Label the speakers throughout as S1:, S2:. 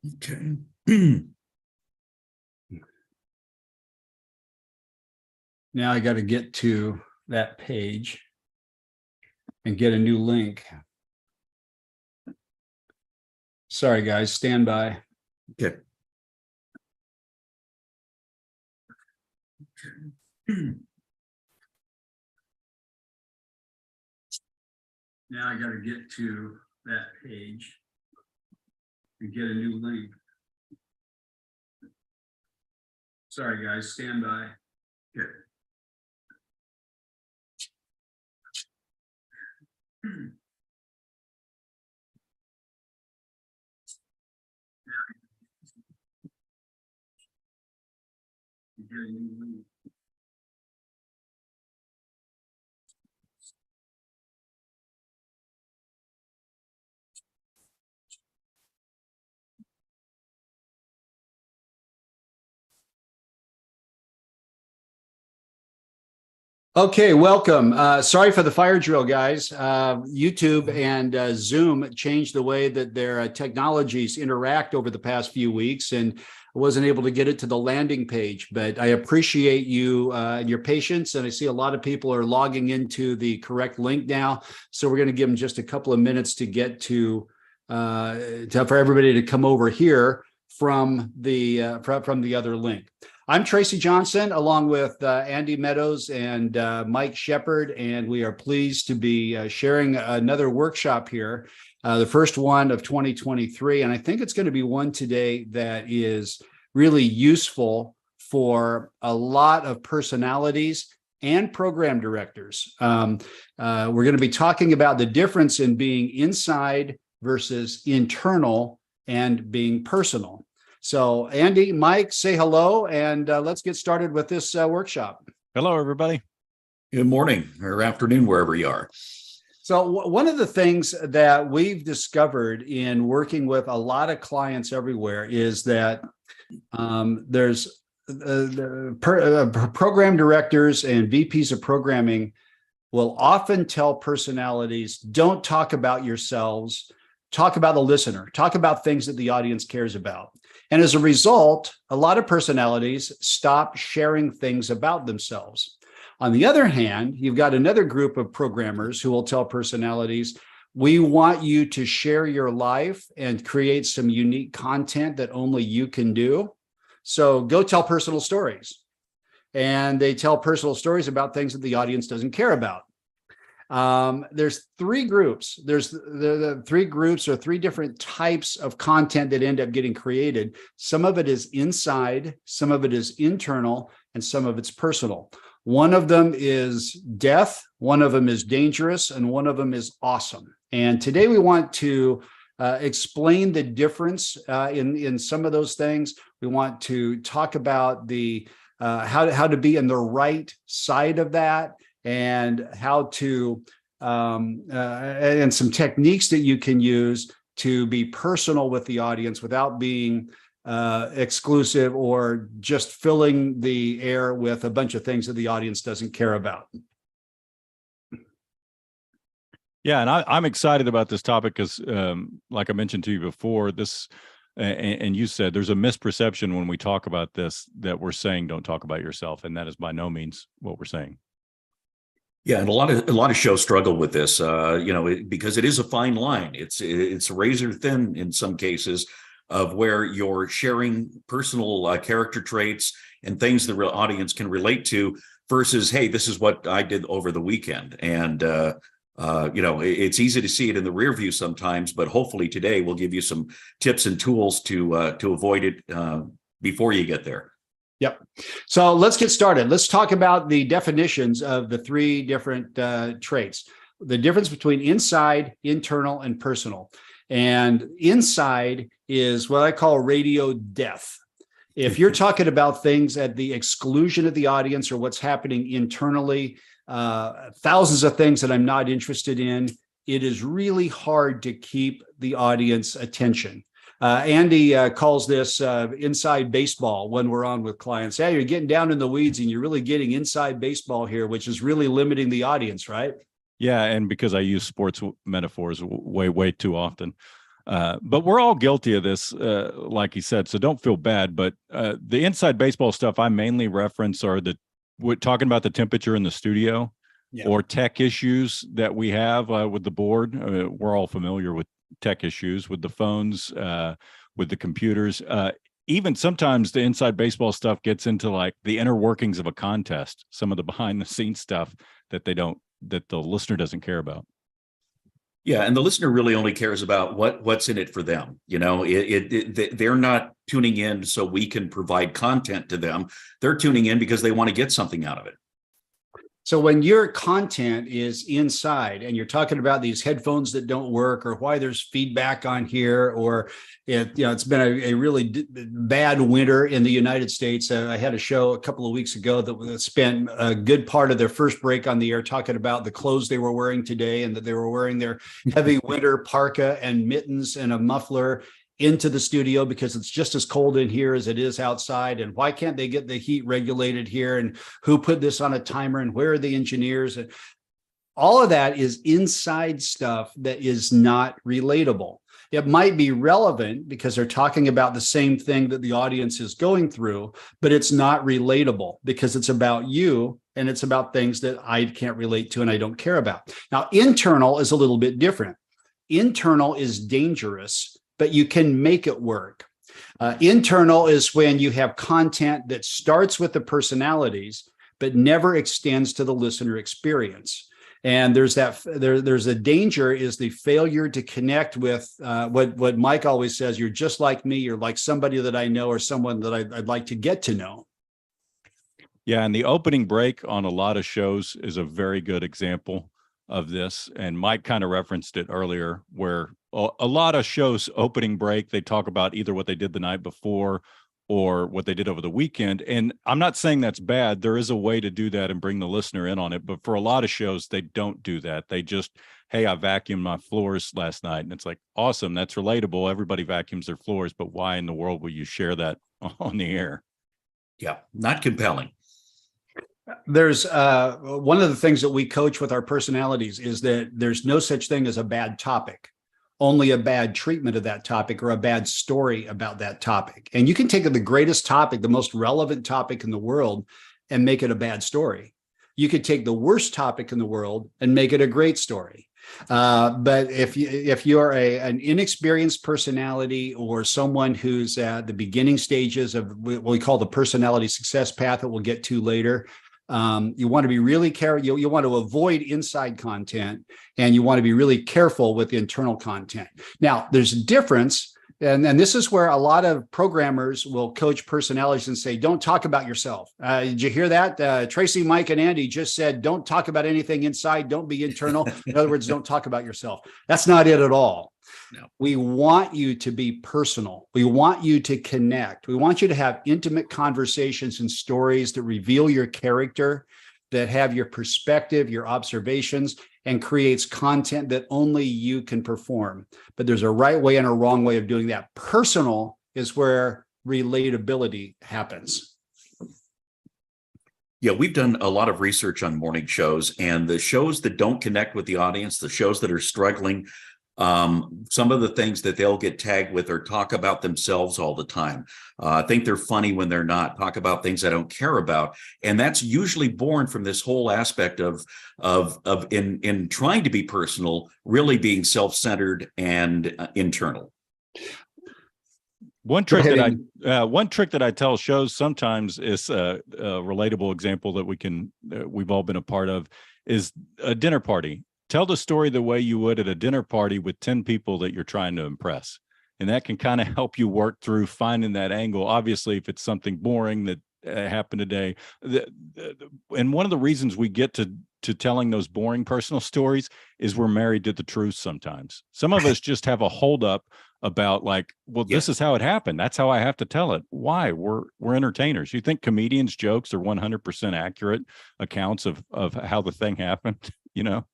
S1: Okay.
S2: Now I got to get to that page and get a new link. Sorry, guys, stand by.
S1: Okay.
S2: Now I got to get to that page and get a new link. Sorry, guys, stand by.
S1: Okay.
S2: Get a new link. Okay, welcome. Sorry for the fire drill, guys. YouTube and Zoom changed the way that their technologies interact over the past few weeks, and I wasn't able to get it to the landing page, but I appreciate you and your patience, and I see a lot of people are logging into the correct link now, so we're going to give them just a couple of minutes to get to for everybody to come over here from the other link. I'm Tracy Johnson, along with Andy Meadows and Mike Shepard, and we are pleased to be sharing another workshop here, the first one of 2023. And I think it's going to be one today that is really useful for a lot of personalities and program directors. We're going to be talking about the difference in being inside versus internal and being personal. So Andy, Mike, say hello, and let's get started with this workshop.
S3: Hello, everybody.
S1: Good morning or afternoon, wherever you are.
S2: So one of the things that we've discovered in working with a lot of clients everywhere is that there's program directors and VPs of programming will often tell personalities, don't talk about yourselves, talk about the listener, talk about things that the audience cares about. And as a result, a lot of personalities stop sharing things about themselves. On the other hand, you've got another group of programmers who will tell personalities, we want you to share your life and create some unique content that only you can do. So go tell personal stories. And they tell personal stories about things that the audience doesn't care about. There's three groups. There's the three groups or three different types of content that end up getting created. Some of it is inside, some of it is internal, and some of it's personal. One of them is death, one of them is dangerous, and one of them is awesome. And today we want to explain the difference in some of those things. We want to talk about the how to be in the right side of that, and how to and some techniques that you can use to be personal with the audience without being exclusive or just filling the air with a bunch of things that the audience doesn't care about.
S3: Yeah, and I'm excited about this topic because, like I mentioned to you before, this, and you said there's a misperception when we talk about this that we're saying don't talk about yourself, and that is by no means what we're saying.
S1: Yeah, and a lot of shows struggle with this, because it is a fine line. It's razor thin in some cases of where you're sharing personal character traits and things the real audience can relate to versus, hey, this is what I did over the weekend. And, it's easy to see it in the rear view sometimes, but hopefully today we'll give you some tips and tools to avoid it before you get there.
S2: Yep. So let's get started. Let's talk about the definitions of the three different traits. The difference between inside, internal, and personal. And inside is what I call radio death. If you're talking about things at the exclusion of the audience or what's happening internally, thousands of things that I'm not interested in, it is really hard to keep the audience attention. Andy calls this inside baseball when we're on with clients. Yeah, you're getting down in the weeds and you're really getting inside baseball here, which is really limiting the audience, right?
S3: Yeah, and because I use sports metaphors way too often. But we're all guilty of this, like he said, so don't feel bad. But the inside baseball stuff I mainly reference are we're talking about the temperature in the studio, or tech issues that we have with the board. We're all familiar with tech issues with the phones, with the computers. Even sometimes the inside baseball stuff gets into like the inner workings of a contest, some of the behind the scenes stuff that the listener doesn't care about.
S1: Yeah, and the listener really only cares about what's in it for them. You know, they're not tuning in so we can provide content to them. They're tuning in because they want to get something out of it.
S2: So when your content is inside and you're talking about these headphones that don't work, or why there's feedback on here, or it's been a really bad winter in the United States. I had a show a couple of weeks ago that spent a good part of their first break on the air talking about the clothes they were wearing today, and that they were wearing their heavy winter parka and mittens and a muffler into the studio because it's just as cold in here as it is outside. And why can't they get the heat regulated here? And who put this on a timer? And where are the engineers? And all of that is inside stuff that is not relatable. It might be relevant because they're talking about the same thing that the audience is going through, but it's not relatable because it's about you and it's about things that I can't relate to and I don't care about. Now, internal is a little bit different. Internal is dangerous, but you can make it work. Internal is when you have content that starts with the personalities, but never extends to the listener experience. And there's a danger is the failure to connect with what Mike always says, you're just like me, you're like somebody that I know or someone that I'd like to get to know.
S3: Yeah, and the opening break on a lot of shows is a very good example of this. And Mike kind of referenced it earlier, where a lot of shows opening break, they talk about either what they did the night before or what they did over the weekend. And I'm not saying that's bad. There is a way to do that and bring the listener in on it. But for a lot of shows, they don't do that. They just, hey, I vacuumed my floors last night. And it's like, awesome. That's relatable. Everybody vacuums their floors. But why in the world will you share that on the air?
S1: Yeah, not compelling.
S2: There's one of the things that we coach with our personalities is that there's no such thing as a bad topic, only a bad treatment of that topic or a bad story about that topic. And you can take the greatest topic, the most relevant topic in the world, and make it a bad story. You could take the worst topic in the world and make it a great story. But if you're an inexperienced personality or someone who's at the beginning stages of what we call the personality success path that we'll get to later, you want to be really careful. You want to avoid inside content, and you want to be really careful with the internal content. Now, there's a difference. And this is where a lot of programmers will coach personalities and say, don't talk about yourself. Did you hear that? Tracy, Mike, and Andy just said, don't talk about anything inside. Don't be internal. In other words, don't talk about yourself. That's not it at all. No. We want you to be personal. We want you to connect. We want you to have intimate conversations and stories that reveal your character, that have your perspective, your observations, and creates content that only you can perform. But there's a right way and a wrong way of doing that. Personal is where relatability happens.
S1: Yeah, we've done a lot of research on morning shows, and the shows that don't connect with the audience, the shows that are struggling, some of the things that they'll get tagged with are talk about themselves all the time. Think they're funny when they're not, talk about things I don't care about. And that's usually born from this whole aspect of in trying to be personal, really being self-centered and internal.
S3: One trick that I tell shows sometimes is a relatable example that we've all been a part of is a dinner party. Tell the story the way you would at a dinner party with 10 people that you're trying to impress. And that can kind of help you work through finding that angle. Obviously, if it's something boring that happened today. And one of the reasons we get to telling those boring personal stories is we're married to the truth sometimes. Some of us just have a holdup about like, well, this is how it happened. That's how I have to tell it. Why? We're entertainers. You think comedians' jokes are 100% accurate accounts of how the thing happened, you know?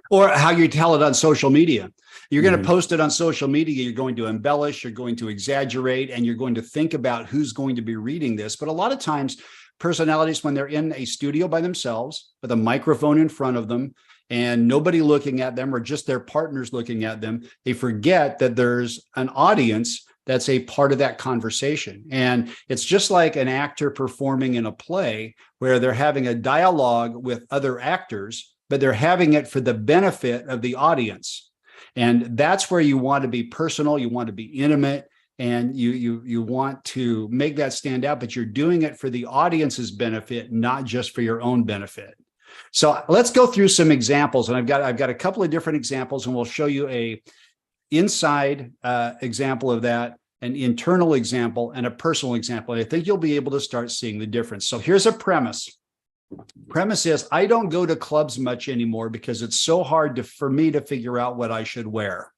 S2: Or how you tell it on social media. You're going to post it on social media. You're going to embellish, you're going to exaggerate, and you're going to think about who's going to be reading this. But a lot of times, personalities, when they're in a studio by themselves with a microphone in front of them and nobody looking at them or just their partners looking at them, they forget that there's an audience that's a part of that conversation. And it's just like an actor performing in a play where they're having a dialogue with other actors, but they're having it for the benefit of the audience. And that's where you want to be personal, you want to be intimate, and you want to make that stand out, but you're doing it for the audience's benefit, not just for your own benefit. So let's go through some examples, and I've got a couple of different examples, and we'll show you a inside example of that, an internal example, and a personal example. And I think you'll be able to start seeing the difference. So here's a premise. Premise is, I don't go to clubs much anymore because it's so hard for me to figure out what I should wear.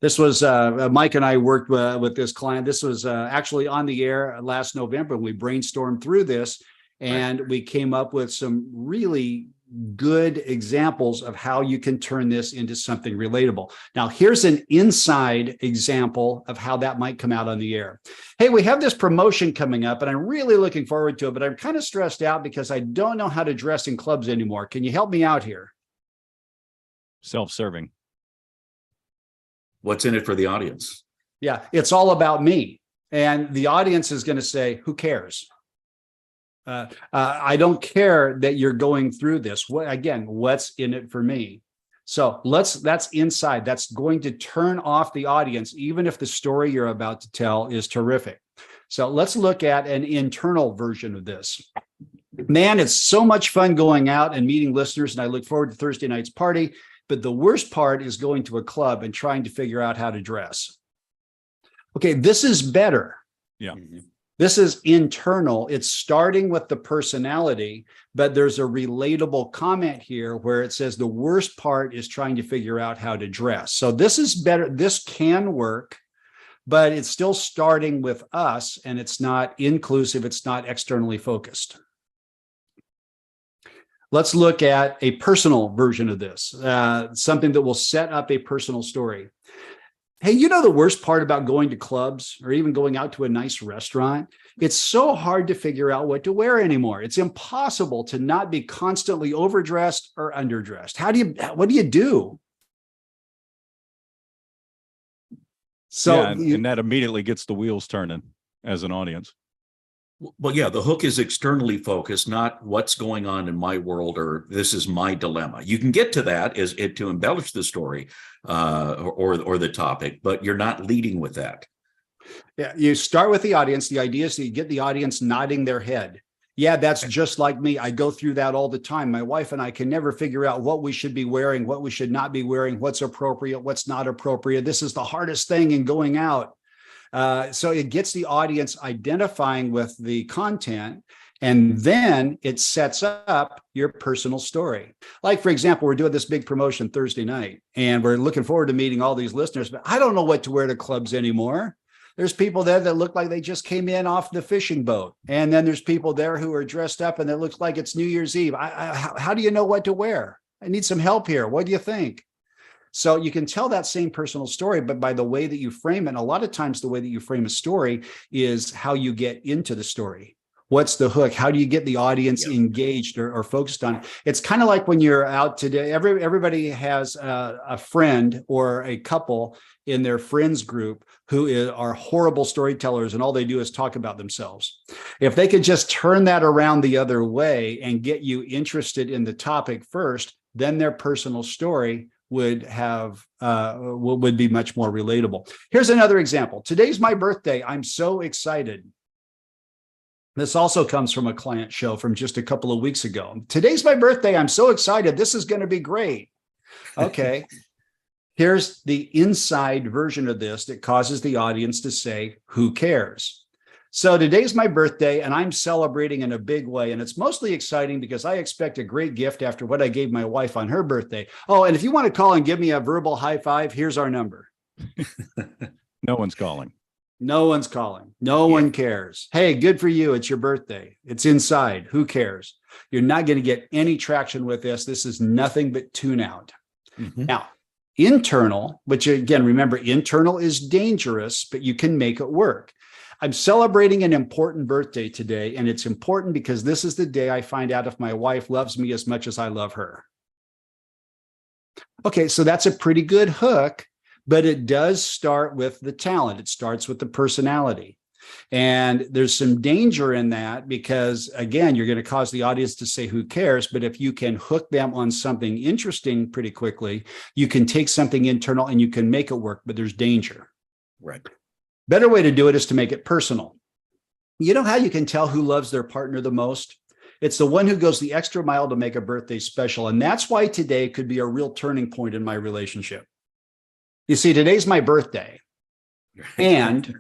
S2: This was Mike and I worked with this client. This was actually on the air last November. We brainstormed through this, and we came up with some really good examples of how you can turn this into something relatable. Now, here's an inside example of how that might come out on the air. Hey, we have this promotion coming up, and I'm really looking forward to it, but I'm kind of stressed out because I don't know how to dress in clubs anymore. Can you help me out here?
S3: Self-serving.
S1: What's in it for the audience?
S2: Yeah, it's all about me. And the audience is going to say, who cares? I don't care that you're going through this. Again, what's in it for me? So that's inside. That's going to turn off the audience, even if the story you're about to tell is terrific. So let's look at an internal version of this. Man, it's so much fun going out and meeting listeners, and I look forward to Thursday night's party. But the worst part is going to a club and trying to figure out how to dress. Okay, this is better.
S3: Yeah.
S2: This is internal. It's starting with the personality, but there's a relatable comment here where it says the worst part is trying to figure out how to dress. So this is better. This can work, but it's still starting with us, and it's not inclusive. It's not externally focused. Let's look at a personal version of this, something that will set up a personal story. Hey, you know the worst part about going to clubs or even going out to a nice restaurant? It's so hard to figure out what to wear anymore. It's impossible to not be constantly overdressed or underdressed. What do you do? So,
S3: yeah, and that immediately gets the wheels turning as an audience.
S1: Well, yeah, the hook is externally focused, not what's going on in my world or this is my dilemma. You can get to that as it to embellish the story or the topic, but you're not leading with that.
S2: Yeah, you start with the audience. The idea is that you get the audience nodding their head. Yeah, that's just like me. I go through that all the time. My wife and I can never figure out what we should be wearing, what we should not be wearing, what's appropriate, what's not appropriate. This is the hardest thing in going out. So it gets the audience identifying with the content, and then it sets up your personal story. Like, for example, we're doing this big promotion Thursday night, and we're looking forward to meeting all these listeners, but I don't know what to wear to clubs anymore. There's people there that look like they just came in off the fishing boat. And then there's people there who are dressed up and it looks like it's New Year's Eve. How do you know what to wear? I need some help here. What do you think? So you can tell that same personal story, but by the way that you frame it, and a lot of times the way that you frame a story is how you get into the story. What's the hook? How do you get the audience engaged or focused on it? It's kind of like when you're out today, everybody has a friend or a couple in their friends group who are horrible storytellers, and all they do is talk about themselves. If they could just turn that around the other way and get you interested in the topic first, then their personal story would be much more relatable. Here's another example. Today's my birthday. I'm so excited. This also comes from a client show from just a couple of weeks ago. Today's my birthday. I'm so excited. This is going to be great. Okay. Here's the inside version of this that causes the audience to say, who cares? So today's my birthday, and I'm celebrating in a big way. And it's mostly exciting because I expect a great gift after what I gave my wife on her birthday. Oh, and if you want to call and give me a verbal high five, here's our number.
S3: No one's calling.
S2: No one's calling. No one cares. Hey, good for you. It's your birthday. It's inside. Who cares? You're not going to get any traction with this. This is nothing but tune out. Mm-hmm. Now, internal, which again, remember, internal is dangerous, but you can make it work. I'm celebrating an important birthday today, and it's important because this is the day I find out if my wife loves me as much as I love her. Okay, so that's a pretty good hook, but it does start with the talent. It starts with the personality. And there's some danger in that because, again, you're going to cause the audience to say, who cares? But if you can hook them on something interesting pretty quickly, you can take something internal and you can make it work, but there's danger.
S1: Right.
S2: Better way to do it is to make it personal. You know how you can tell who loves their partner the most? It's the one who goes the extra mile to make a birthday special. And that's why today could be a real turning point in my relationship. You see, today's my birthday. And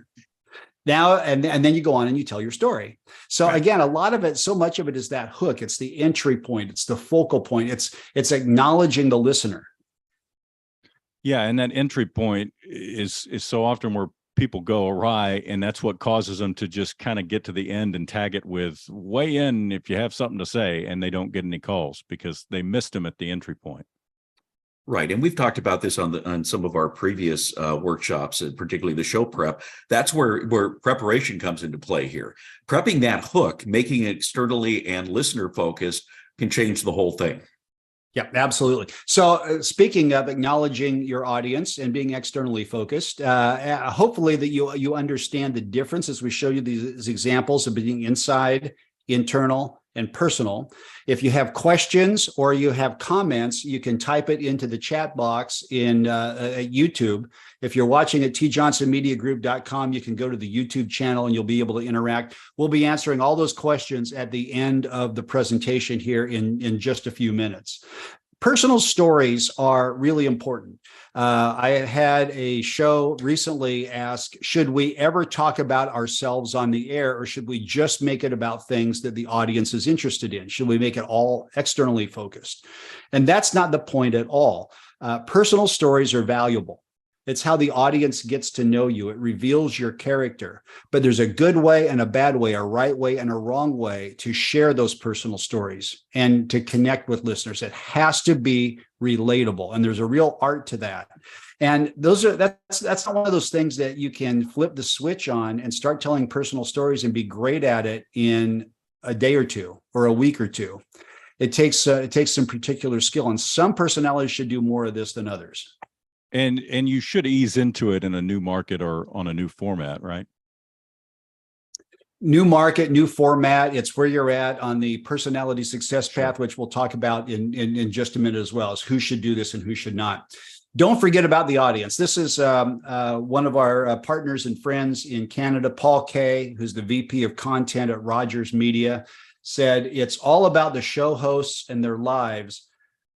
S2: now, and then you go on and you tell your story. So again, a lot of it, so much of it is that hook. It's the entry point. It's the focal point. It's acknowledging the listener.
S3: Yeah. And that entry point is so often where people go awry, and that's what causes them to just kind of get to the end and tag it with weigh in if you have something to say, and they don't get any calls because they missed them at the entry point.
S1: Right. And we've talked about this on some of our previous workshops, and particularly the show prep. That's where preparation comes into play here. Prepping that hook, making it externally and listener focused, can change the whole thing.
S2: Yeah, absolutely. So speaking of acknowledging your audience and being externally focused, hopefully that you understand the difference as we show you these examples of being inside, internal, and personal. If you have questions or you have comments, you can type it into the chat box in YouTube. If you're watching at tjohnsonmediagroup.com, you can go to the YouTube channel and you'll be able to interact. We'll be answering all those questions at the end of the presentation here in just a few minutes. Personal stories are really important. I had a show recently ask, should we ever talk about ourselves on the air, or should we just make it about things that the audience is interested in? Should we make it all externally focused? And that's not the point at all. Personal stories are valuable. It's how the audience gets to know you. It reveals your character. But there's a good way and a bad way, a right way and a wrong way to share those personal stories and to connect with listeners. It has to be relatable. And there's a real art to that. And that's not one of those things that you can flip the switch on and start telling personal stories and be great at it in a day or two or a week or two. It takes some particular skill, and some personalities should do more of this than others.
S3: And you should ease into it in a new market or on a new format, right?
S2: New market, new format. It's where you're at on the personality success path, which we'll talk about in just a minute as well, as who should do this and who should not. Don't forget about the audience. This is one of our partners and friends in Canada, Paul Kay, who's the VP of content at Rogers Media, said it's all about the show hosts and their lives.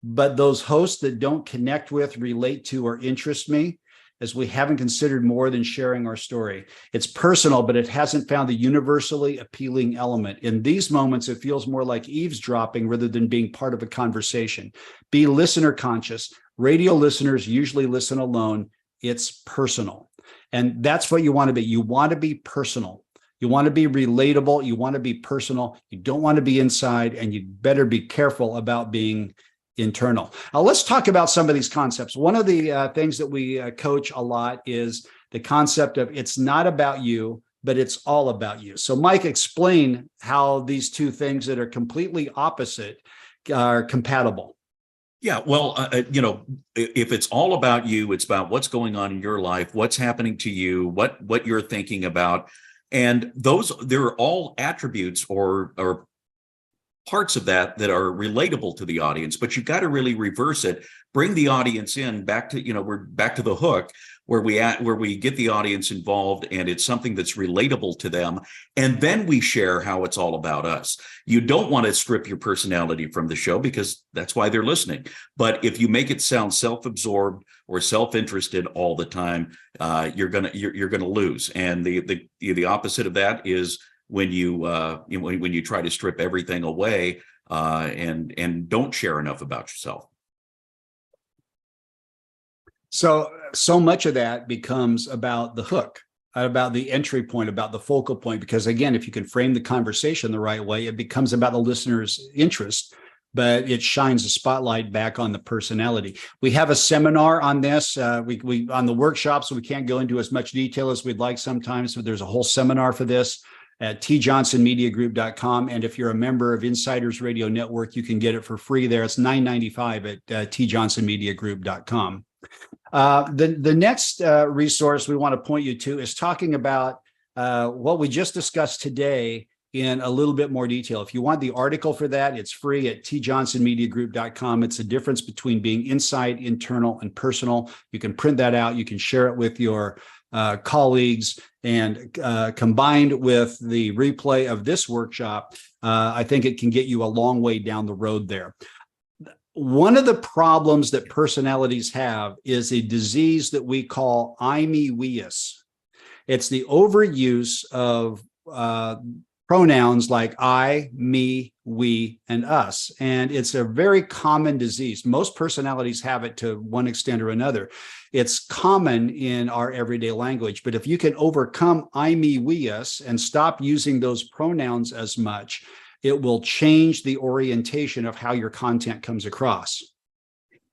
S2: But those hosts that don't connect with, relate to, or interest me, as we haven't considered more than sharing our story. It's personal, but it hasn't found the universally appealing element. In these moments, it feels more like eavesdropping rather than being part of a conversation. Be listener conscious. Radio listeners usually listen alone. It's personal. And that's what you want to be. You want to be personal. You want to be relatable. You want to be personal. You don't want to be inside, and you better be careful about being internal. Now, let's talk about some of these concepts. One of the things that we coach a lot is the concept of it's not about you, but it's all about you. So, Mike, explain how these two things that are completely opposite are compatible.
S1: Yeah, well, if it's all about you, it's about what's going on in your life, what's happening to you, what you're thinking about. And they're all attributes or parts of that are relatable to the audience, but you've got to really reverse it, bring the audience in back to, we're back to the hook where we get the audience involved, and it's something that's relatable to them. And then we share how it's all about us. You don't want to strip your personality from the show, because that's why they're listening. But if you make it sound self-absorbed or self-interested all the time, you're gonna lose. And the opposite of that is when you try to strip everything away and don't share enough about yourself.
S2: So much of that becomes about the hook, about the entry point, about the focal point, because again, if you can frame the conversation the right way, it becomes about the listener's interest, but it shines a spotlight back on the personality. We have a seminar on this. We on the workshop, so we can't go into as much detail as we'd like sometimes, but there's a whole seminar for this. at tjohnsonmediagroup.com. And if you're a member of Insiders Radio Network, you can get it for free there. It's $9.95 at tjohnsonmediagroup.com. The next resource we want to point you to is talking about what we just discussed today in a little bit more detail. If you want the article for that, it's free at tjohnsonmediagroup.com. It's the difference between being inside, internal, and personal. You can print that out. You can share it with your colleagues, and combined with the replay of this workshop, I think it can get you a long way down the road there. One of the problems that personalities have is a disease that we call IMEWEUS. It's the overuse of pronouns like I, me, we, and us. And it's a very common disease. Most personalities have it to one extent or another. It's common in our everyday language. But if you can overcome IMEWEUS and stop using those pronouns as much, it will change the orientation of how your content comes across.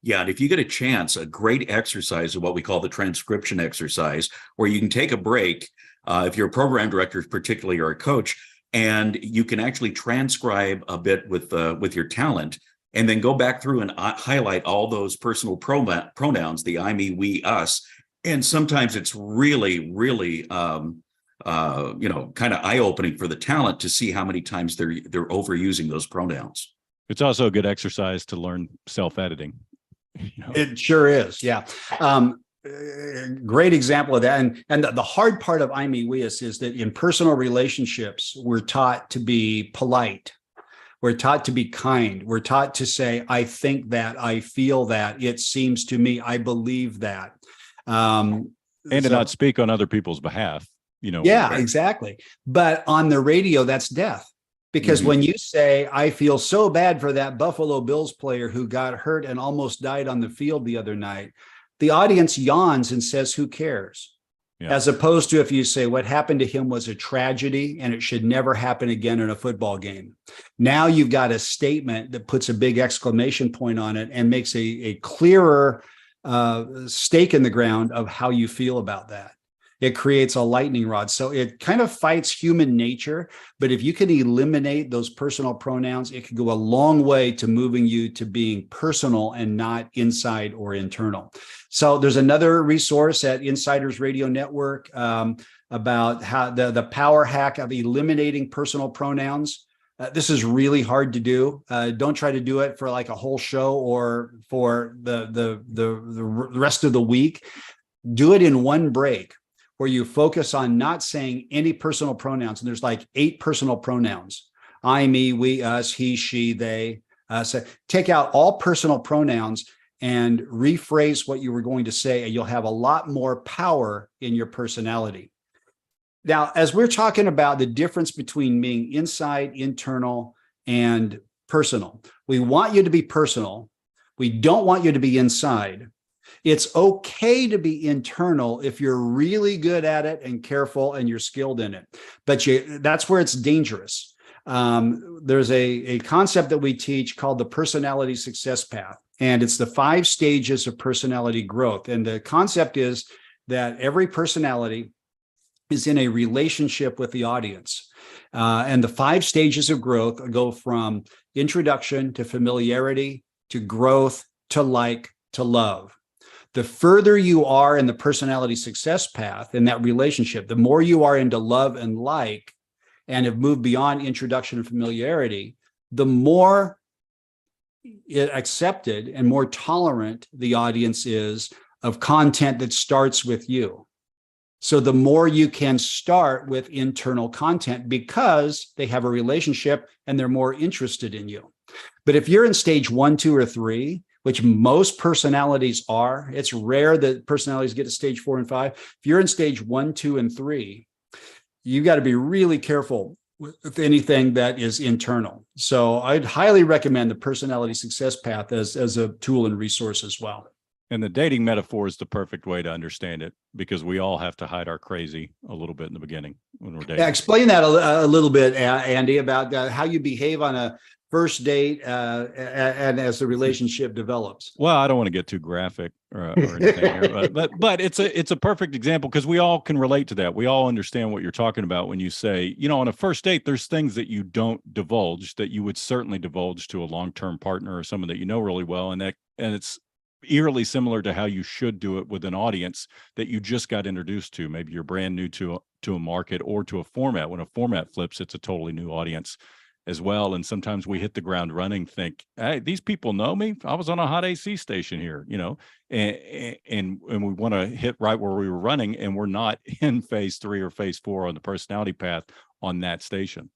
S1: Yeah, and if you get a chance, a great exercise is what we call the transcription exercise, where you can take a break, if you're a program director particularly, or a coach, and you can actually transcribe a bit with your talent, and then go back through and highlight all those personal pronouns, the I, me, we, us. And sometimes it's really, really, kind of eye-opening for the talent to see how many times they're overusing those pronouns.
S3: It's also a good exercise to learn self-editing.
S2: It sure is. Yeah. Great example of that. And the hard part of IMEWEUS is that in personal relationships, we're taught to be polite. We're taught to be kind. We're taught to say, I think that, I feel that, it seems to me, I believe that.
S3: And to not speak on other people's behalf,
S2: Yeah, exactly. But on the radio, that's death. Because when you say, I feel so bad for that Buffalo Bills player who got hurt and almost died on the field the other night, the audience yawns and says, who cares? Yeah. As opposed to if you say what happened to him was a tragedy and it should never happen again in a football game. Now you've got a statement that puts a big exclamation point on it and makes a clearer stake in the ground of how you feel about that. It creates a lightning rod. So it kind of fights human nature. But if you can eliminate those personal pronouns, it can go a long way to moving you to being personal and not inside or internal. So there's another resource at Insiders Radio Network about how the power hack of eliminating personal pronouns. This is really hard to do. Don't try to do it for like a whole show or for the rest of the week. Do it in one break, where you focus on not saying any personal pronouns. And there's like 8 personal pronouns: I, me, we, us, he, she, they. So take out all personal pronouns and rephrase what you were going to say, and you'll have a lot more power in your personality. Now, as we're talking about the difference between being inside, internal, and personal, we want you to be personal. We don't want you to be inside. It's okay to be internal if you're really good at it and careful and you're skilled in it. But that's where it's dangerous. There's a concept that we teach called the personality success path. And it's the 5 stages of personality growth. And the concept is that every personality is in a relationship with the audience. And the 5 stages of growth go from introduction to familiarity to growth to like to love. The further you are in the personality success path in that relationship, the more you are into love and like, and have moved beyond introduction and familiarity, the more accepted and more tolerant the audience is of content that starts with you. So the more you can start with internal content because they have a relationship and they're more interested in you. But if you're in stage 1, 2, or 3, which most personalities are, it's rare that personalities get to stage 4 and 5. If you're in stage 1, 2, and 3, you've got to be really careful with anything that is internal. So I'd highly recommend the personality success path as a tool and resource as well.
S3: And the dating metaphor is the perfect way to understand it, because we all have to hide our crazy a little bit in the beginning when we're dating.
S2: Yeah, explain that a little bit, Andy, about how you behave on a first date and as the relationship develops.
S3: Well, I don't want to get too graphic or anything here, but it's a perfect example, because we all can relate to that. We all understand what you're talking about when you say, on a first date, there's things that you don't divulge that you would certainly divulge to a long-term partner or someone that you know really well, and it's eerily similar to how you should do it with an audience that you just got introduced to. Maybe you're brand new to a market or to a format. When a format flips, it's a totally new audience as well. And sometimes we hit the ground running, think, hey, these people know me. I was on a hot AC station here, and we want to hit right where we were running, and we're not in phase 3 or phase 4 on the personality path on that station.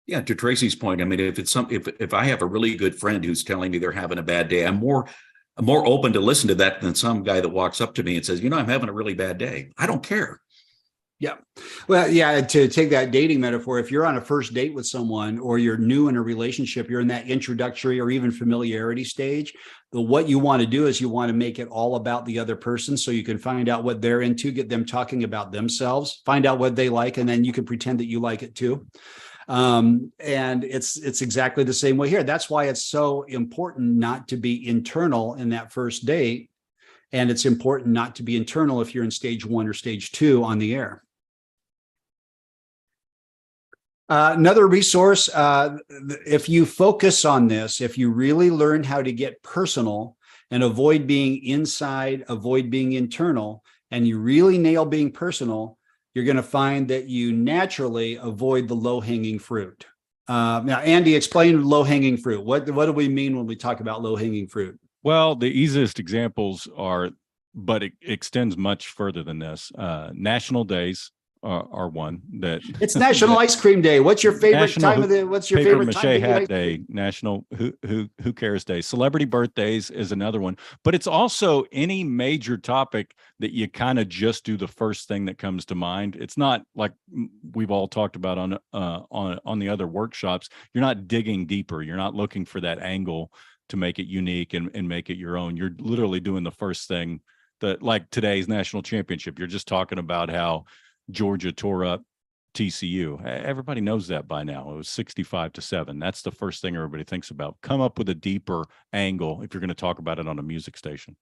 S1: Yeah, to Tracy's point, I mean, if I have a really good friend who's telling me they're having a bad day, I'm more open to listen to that than some guy that walks up to me and says, I'm having a really bad day. I don't care.
S2: Yeah. Well, yeah, to take that dating metaphor, if you're on a first date with someone or you're new in a relationship, you're in that introductory or even familiarity stage, what you want to do is you want to make it all about the other person, so you can find out what they're into, get them talking about themselves, find out what they like, and then you can pretend that you like it too. And it's exactly the same way here. That's why it's so important not to be internal in that first date. And it's important not to be internal if you're in stage 1 or stage 2 on the air. Another resource, if you focus on this, if you really learn how to get personal and avoid being inside, avoid being internal, and you really nail being personal, you're going to find that you naturally avoid the low-hanging fruit. Now, Andy, explain low-hanging fruit. What do we mean when we talk about low-hanging fruit?
S3: Well, the easiest examples are, but it extends much further than this. National days are one that
S2: it's National Ice Cream Day. What's your favorite time of the? What's your favorite time?
S3: Paper mache hat day. National Who Cares Day. Celebrity birthdays is another one, but it's also any major topic that you kind of just do the first thing that comes to mind. It's not like we've all talked about on the other workshops. You're not digging deeper. You're not looking for that angle to make it unique and make it your own. You're literally doing the first thing that, like today's national championship. You're just talking about how Georgia tore up TCU. Everybody knows that by now. It was 65-7. That's the first thing everybody thinks about. Come up with a deeper angle if you're going to talk about it on a music station.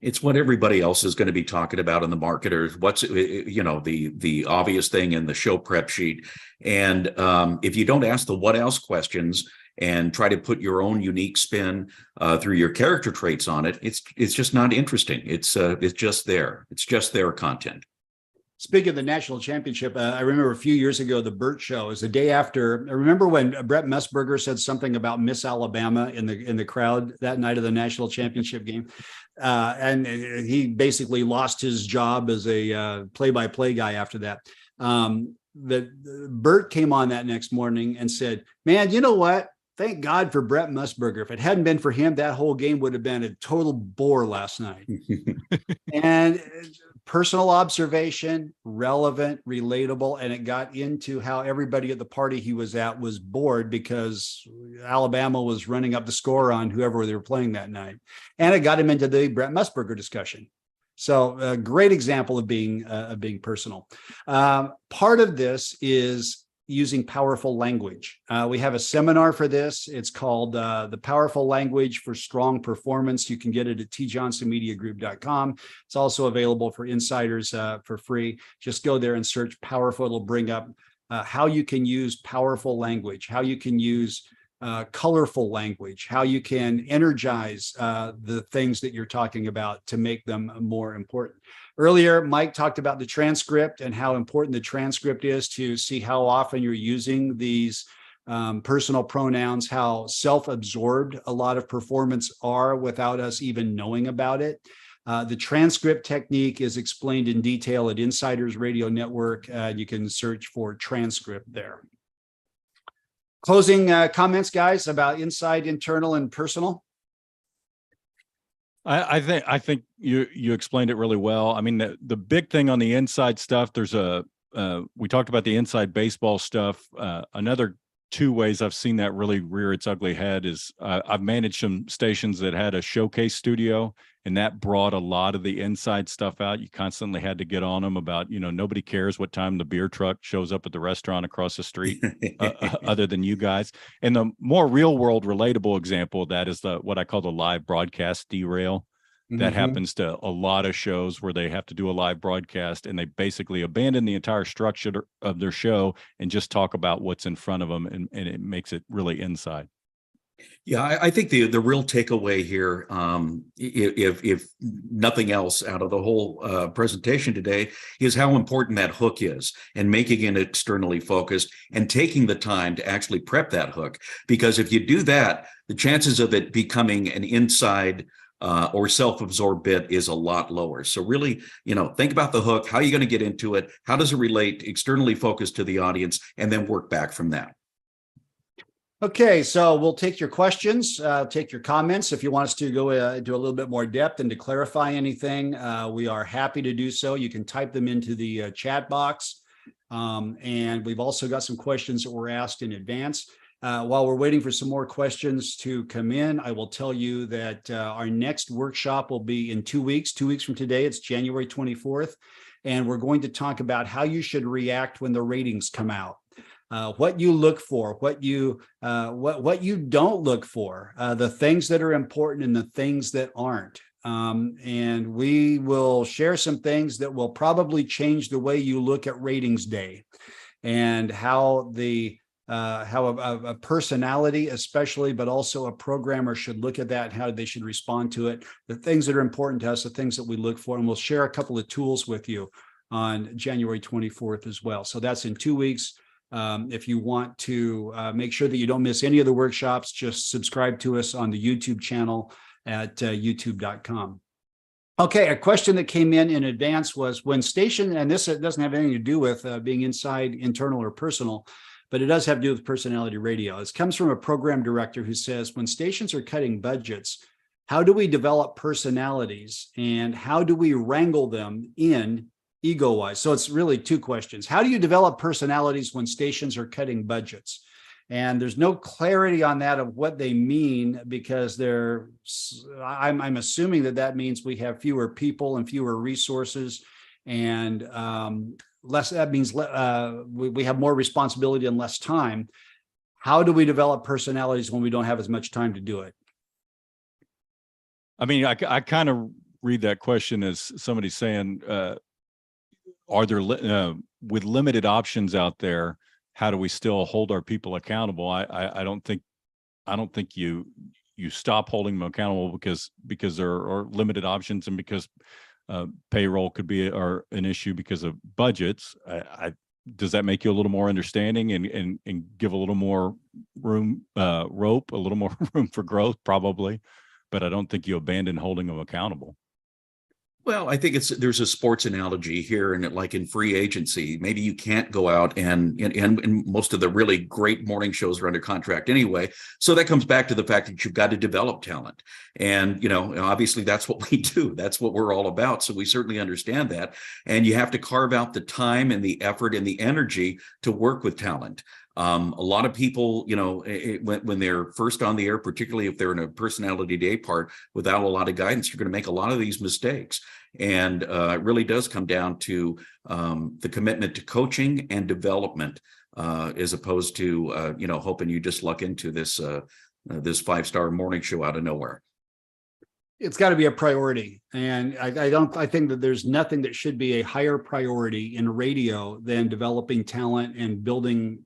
S1: It's what everybody else is going to be talking about in the market, or what's, the obvious thing in the show prep sheet. And if you don't ask the what else questions and try to put your own unique spin through your character traits on it, it's just not interesting. It's just there. It's just their content.
S2: Speaking of the national championship, I remember a few years ago, the Burt Show is the day after. I remember when Brett Musburger said something about Miss Alabama in the crowd that night of the national championship game. And he basically lost his job as a play-by-play guy after that. Burt came on that next morning and said, man, you know what? Thank God for Brett Musburger. If it hadn't been for him, that whole game would have been a total bore last night. And personal observation, relevant, relatable, and it got into how everybody at the party he was at was bored because Alabama was running up the score on whoever they were playing that night. And it got him into the Brett Musburger discussion. So a great example of being personal. Part of this is using powerful language. We have a seminar for this. It's called The Powerful Language for Strong Performance. You can get it at tjohnsonmediagroup.com. It's also available for insiders for free. Just go there and search powerful. It'll bring up how you can use powerful language, how you can use colorful language, how you can energize the things that you're talking about to make them more important. Earlier, Mike talked about the transcript and how important the transcript is to see how often you're using these personal pronouns, how self-absorbed a lot of performance are without us even knowing about it. The transcript technique is explained in detail at Insiders Radio Network. You can search for transcript there. Closing comments, guys, about inside, internal, and personal.
S3: I think you explained it really well. I mean, the big thing on the inside stuff, there's we talked about the inside baseball stuff. Another two ways I've seen that really rear its ugly head is I've managed some stations that had a showcase studio, and that brought a lot of the inside stuff out. You constantly had to get on them about, nobody cares what time the beer truck shows up at the restaurant across the street other than you guys. And the more real world relatable example of that is what I call the live broadcast derail. That happens to a lot of shows where they have to do a live broadcast and they basically abandon the entire structure of their show and just talk about what's in front of them, and it makes it really inside.
S1: Yeah, I think the real takeaway here, if nothing else out of the whole presentation today, is how important that hook is, and making it externally focused and taking the time to actually prep that hook. Because if you do that, the chances of it becoming an inside or self-absorbed bit is a lot lower. So really, think about the hook. How are you going to get into it? How does it relate externally focused to the audience? And then work back from that.
S2: Okay, so we'll take your questions, take your comments. If you want us to go into a little bit more depth and to clarify anything, we are happy to do so. You can type them into the chat box. And we've also got some questions that were asked in advance. While we're waiting for some more questions to come in, I will tell you that our next workshop will be in 2 weeks. 2 weeks from today, it's January 24th. And we're going to talk about how you should react when the ratings come out. What you look for, what you don't look for, the things that are important and the things that aren't. And we will share some things that will probably change the way you look at ratings day, and how a personality especially, but also a programmer should look at that and how they should respond to it. The things that are important to us, the things that we look for, and we'll share a couple of tools with you on January 24th as well. So that's in 2 weeks. If you want to make sure that you don't miss any of the workshops, just subscribe to us on the YouTube channel at youtube.com. Okay, a question that came in advance was, when station, and this doesn't have anything to do with being inside, internal, or personal, but it does have to do with personality radio. This comes from a program director who says, when stations are cutting budgets, how do we develop personalities and how do we wrangle them in ego-wise? So it's really two questions. How do you develop personalities when stations are cutting budgets? And there's no clarity on that of what they mean, because I'm assuming that means we have fewer people and fewer resources, and less. That means we have more responsibility and less time. How do we develop personalities when we don't have as much time to do it?
S3: I mean, I kind of read that question as somebody saying, are there with limited options out there, how do we still hold our people accountable? I don't think you stop holding them accountable because there are limited options, and because payroll could be an issue because of budgets. Does that make you a little more understanding and give a little more room, a little more room for growth? Probably, but I don't think you abandon holding them accountable.
S1: Well, I think there's a sports analogy here, and like in free agency, maybe you can't go out and most of the really great morning shows are under contract anyway. So that comes back to the fact that you've got to develop talent. And, obviously that's what we do. That's what we're all about. So we certainly understand that. And you have to carve out the time and the effort and the energy to work with talent. A lot of people, when they're first on the air, particularly if they're in a personality day part without a lot of guidance, you're going to make a lot of these mistakes. And it really does come down to the commitment to coaching and development, as opposed to, hoping you just luck into this 5-star morning show out of nowhere.
S2: It's got to be a priority. And I think that there's nothing that should be a higher priority in radio than developing talent and building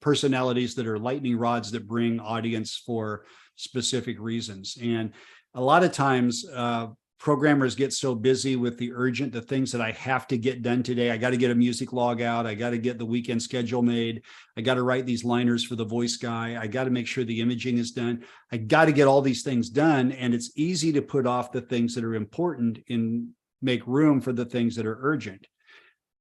S2: personalities that are lightning rods that bring audience for specific reasons. And a lot of times, programmers get so busy with the things that I have to get done today. I got to get a music log out. I got to get the weekend schedule made. I got to write these liners for the voice guy. I got to make sure the imaging is done. I got to get all these things done. And it's easy to put off the things that are important and make room for the things that are urgent.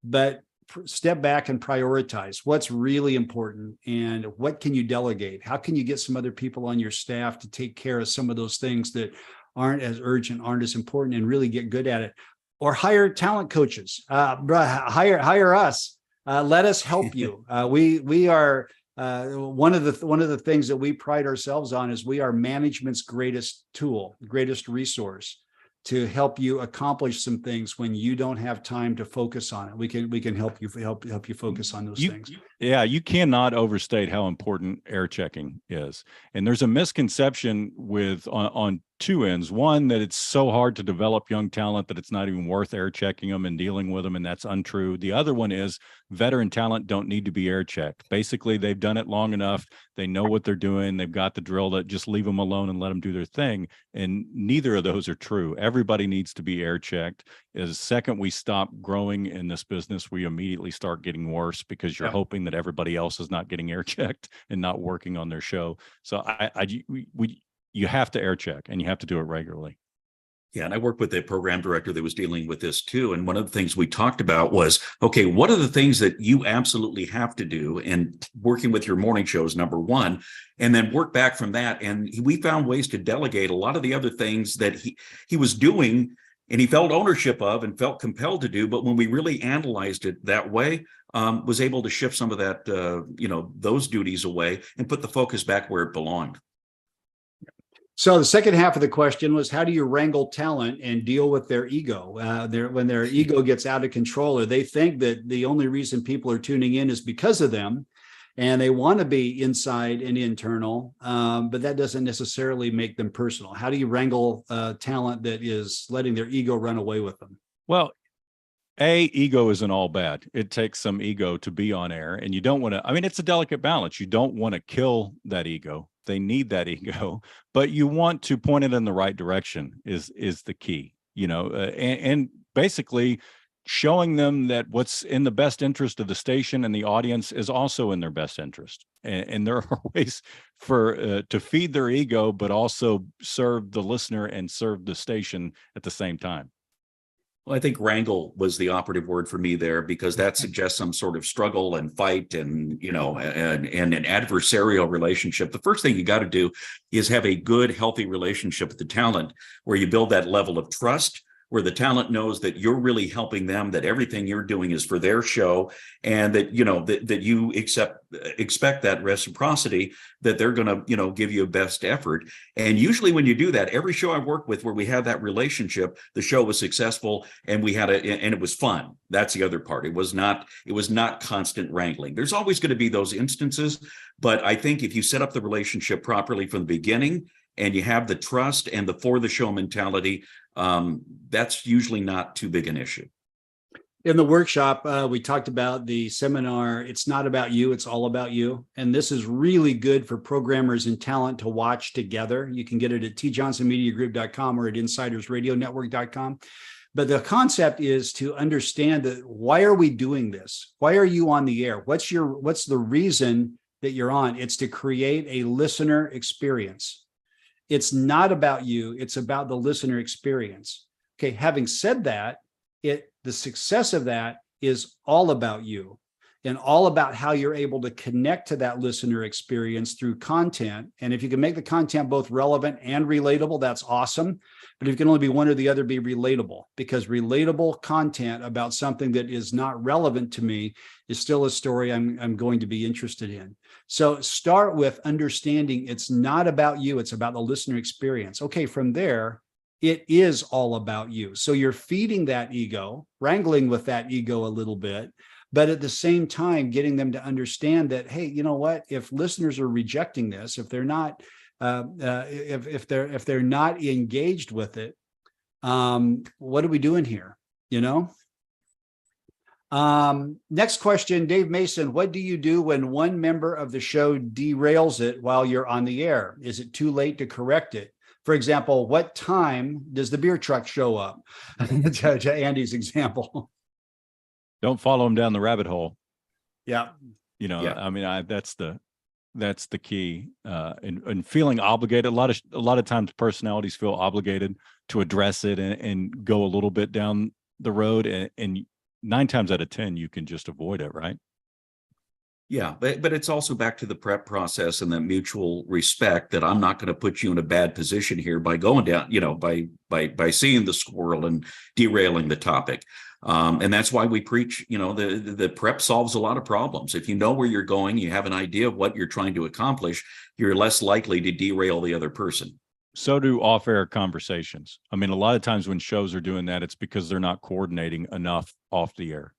S2: But step back and prioritize what's really important and what can you delegate? How can you get some other people on your staff to take care of some of those things that aren't as urgent, aren't as important, and really get good at it? Or hire talent coaches, hire us, let us help you. We are one of the things that we pride ourselves on is we are management's greatest tool, greatest resource to help you accomplish some things when you don't have time to focus on it. We can help you focus on those things.
S3: Yeah, you cannot overstate how important air checking is. And there's a misconception with on two ends. One, that it's so hard to develop young talent that it's not even worth air checking them and dealing with them, and that's untrue. The other one is veteran talent don't need to be air checked. Basically, they've done it long enough. They know what they're doing. They've got the drill. That just leave them alone and let them do their thing. And neither of those are true. Everybody needs to be air checked. As the second we stop growing in this business, we immediately start getting worse because you're hoping that everybody else is not getting air checked and not working on their show. So you have to air check, and you have to do it regularly.
S1: Yeah, and I worked with a program director that was dealing with this too. And one of the things we talked about was, okay, what are the things that you absolutely have to do? And working with your morning shows, number one, and then work back from that. And we found ways to delegate a lot of the other things that he was doing and he felt ownership of and felt compelled to do. But when we really analyzed it that way, was able to shift some of that, those duties away and put the focus back where it belonged.
S2: So the second half of the question was, how do you wrangle talent and deal with their ego? When their ego gets out of control, or they think that the only reason people are tuning in is because of them, and they want to be inside and internal, but that doesn't necessarily make them personal. How do you wrangle talent that is letting their ego run away with them?
S3: Well, ego isn't all bad. It takes some ego to be on air, and you don't want to, it's a delicate balance. You don't want to kill that ego. They need that ego, but you want to point it in the right direction is the key, and basically showing them that what's in the best interest of the station and the audience is also in their best interest. And there are ways to feed their ego, but also serve the listener and serve the station at the same time.
S1: Well, I think wrangle was the operative word for me there, because that suggests some sort of struggle and fight and, and an adversarial relationship. The first thing you got to do is have a good, healthy relationship with the talent where you build that level of trust, where the talent knows that you're really helping them, that everything you're doing is for their show, and that, that you expect that reciprocity, that they're going to, give you a best effort. And usually when you do that, every show I work with where we have that relationship, the show was successful and and it was fun. That's the other part. It was not constant wrangling. There's always going to be those instances, but I think if you set up the relationship properly from the beginning, and you have the trust and the for the show mentality, that's usually not too big an issue.
S2: In the workshop, we talked about the seminar, It's Not About You, It's All About You. And this is really good for programmers and talent to watch together. You can get it at tjohnsonmediagroup.com or at insidersradionetwork.com. But the concept is to understand that, why are we doing this? Why are you on the air? What's the reason that you're on? It's to create a listener experience. It's not about you. It's about the listener experience. Okay. Having said that, the success of that is all about you and all about how you're able to connect to that listener experience through content. And if you can make the content both relevant and relatable, that's awesome. But if you can only be one or the other, be relatable, because relatable content about something that is not relevant to me is still a story I'm going to be interested in. So start with understanding it's not about you. It's about the listener experience. Okay, from there, it is all about you. So you're feeding that ego, wrangling with that ego a little bit, but at the same time, getting them to understand that, hey, you know what? If listeners are rejecting this, if they're not, if they're not engaged with it, what are we doing here? Next question, Dave Mason. What do you do when one member of the show derails it while you're on the air? Is it too late to correct it? For example, what time does the beer truck show up? to Andy's example.
S3: Don't follow him down the rabbit hole.
S2: Yeah.
S3: That's the key. And feeling obligated. A lot of times personalities feel obligated to address it and go a little bit down the road, and 9 times out of 10, you can just avoid it, right?
S1: Yeah, but it's also back to the prep process and the mutual respect that I'm not going to put you in a bad position here by going down, by seeing the squirrel and derailing the topic. And that's why we preach, the prep solves a lot of problems. If you know where you're going, you have an idea of what you're trying to accomplish, you're less likely to derail the other person.
S3: So do off-air conversations. I mean, a lot of times when shows are doing that, it's because they're not coordinating enough off the air.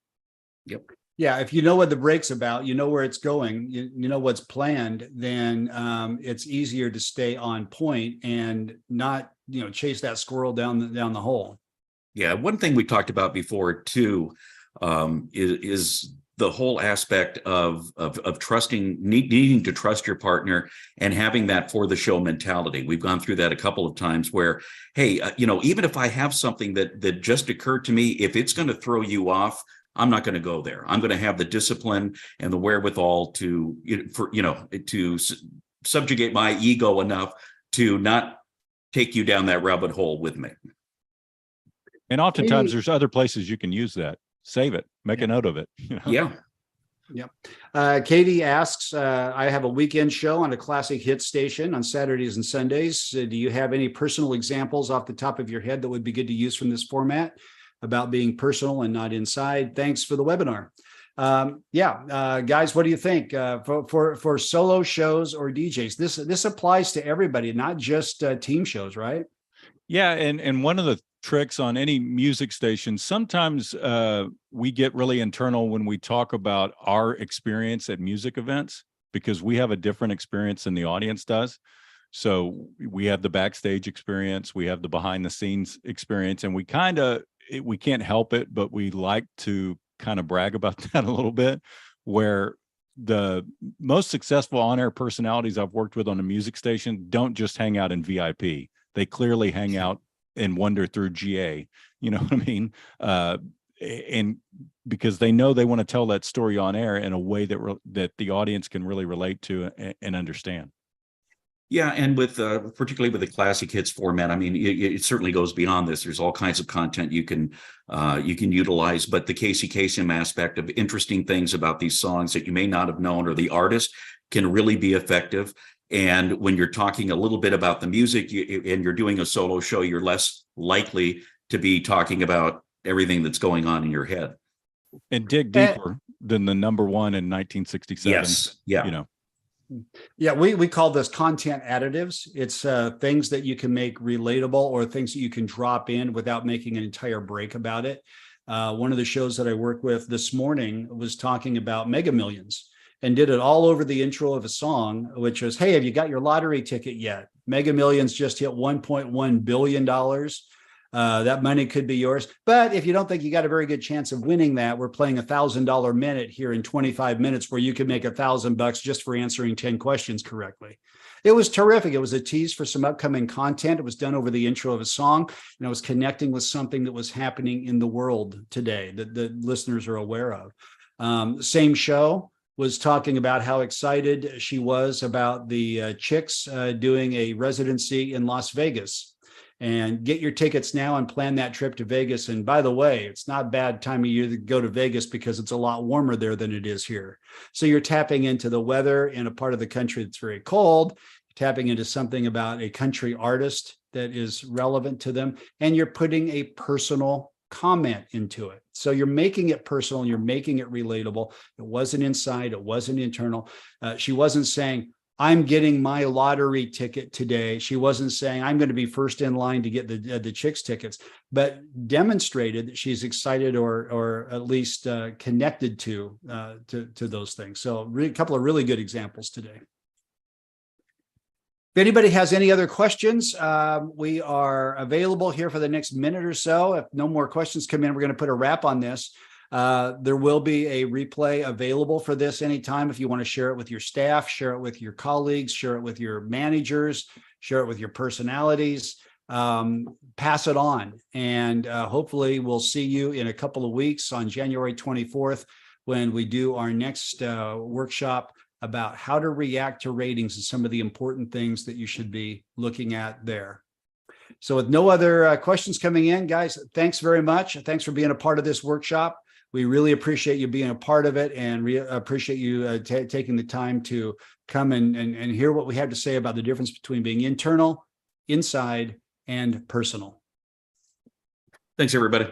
S1: Yep.
S2: Yeah, if you know what the break's about, you know where it's going, you know what's planned, then it's easier to stay on point and not, chase that squirrel down the hole.
S1: Yeah, one thing we talked about before too is the whole aspect of trusting, needing to trust your partner and having that for the show mentality. We've gone through that a couple of times where, hey, even if I have something that just occurred to me, if it's going to throw you off, I'm not going to go there. I'm going to have the discipline and the wherewithal to subjugate my ego enough to not take you down that rabbit hole with me.
S3: And oftentimes there's other places you can use that. Save it, make a note of it.
S1: Yeah.
S2: Yep. Katie asks, I have a weekend show on a classic hit station on Saturdays and Sundays. Do you have any personal examples off the top of your head that would be good to use from this format about being personal and not inside? Thanks for the webinar. Guys, what do you think for solo shows or DJs? This applies to everybody, not just team shows, right?
S3: Yeah, and one of the tricks on any music station, sometimes we get really internal when we talk about our experience at music events, because we have a different experience than the audience does. So we have the backstage experience, we have the behind the scenes experience, and we can't help it, but we like to kind of brag about that a little bit, where the most successful on-air personalities I've worked with on a music station don't just hang out in VIP. They clearly hang out and wander through GA, you know what I mean? And because they know they want to tell that story on air in a way that the audience can really relate to and understand.
S1: Yeah, and with particularly with the classic hits format, I mean, it certainly goes beyond this. There's all kinds of content you can utilize, but the Casey Kasem aspect of interesting things about these songs that you may not have known or the artist can really be effective. And when you're talking a little bit about the music and you're doing a solo show, you're less likely to be talking about everything that's going on in your head.
S3: And dig deeper than the number one in 1967.
S1: Yes. Yeah.
S2: Yeah, we call this content additives. It's things that you can make relatable or things that you can drop in without making an entire break about it. One of the shows that I work with this morning was talking about Mega Millions and did it all over the intro of a song, which was, hey, have you got your lottery ticket yet? Mega Millions just hit $1.1 billion. That money could be yours. But if you don't think you got a very good chance of winning that, we're playing $1,000 minute here in 25 minutes where you can make $1,000 just for answering 10 questions correctly. It was terrific. It was a tease for some upcoming content. It was done over the intro of a song, and it was connecting with something that was happening in the world today that the listeners are aware of. Same show was talking about how excited she was about the Chicks doing a residency in Las Vegas. And get your tickets now and plan that trip to Vegas. And by the way, it's not a bad time of year to go to Vegas because it's a lot warmer there than it is here. So you're tapping into the weather in a part of the country that's very cold, tapping into something about a country artist that is relevant to them, and you're putting a personal comment into it. So you're making it personal and you're making it relatable. It wasn't inside, it wasn't internal. She wasn't saying, I'm getting my lottery ticket today. She wasn't saying I'm going to be first in line to get the Chicks tickets, but demonstrated that she's excited or at least connected to those things. So a couple of really good examples today. If anybody has any other questions, we are available here for the next minute or so. If no more questions come in, we're going to put a wrap on this. There will be a replay available for this anytime. If you want to share it with your staff, share it with your colleagues, share it with your managers, share it with your personalities, pass it on. And hopefully we'll see you in a couple of weeks on January 24th when we do our next workshop about how to react to ratings and some of the important things that you should be looking at there. So with no other questions coming in, guys, thanks very much. Thanks for being a part of this workshop. We really appreciate you being a part of it and appreciate you taking the time to come and hear what we have to say about the difference between being internal, inside, and personal.
S1: Thanks, everybody.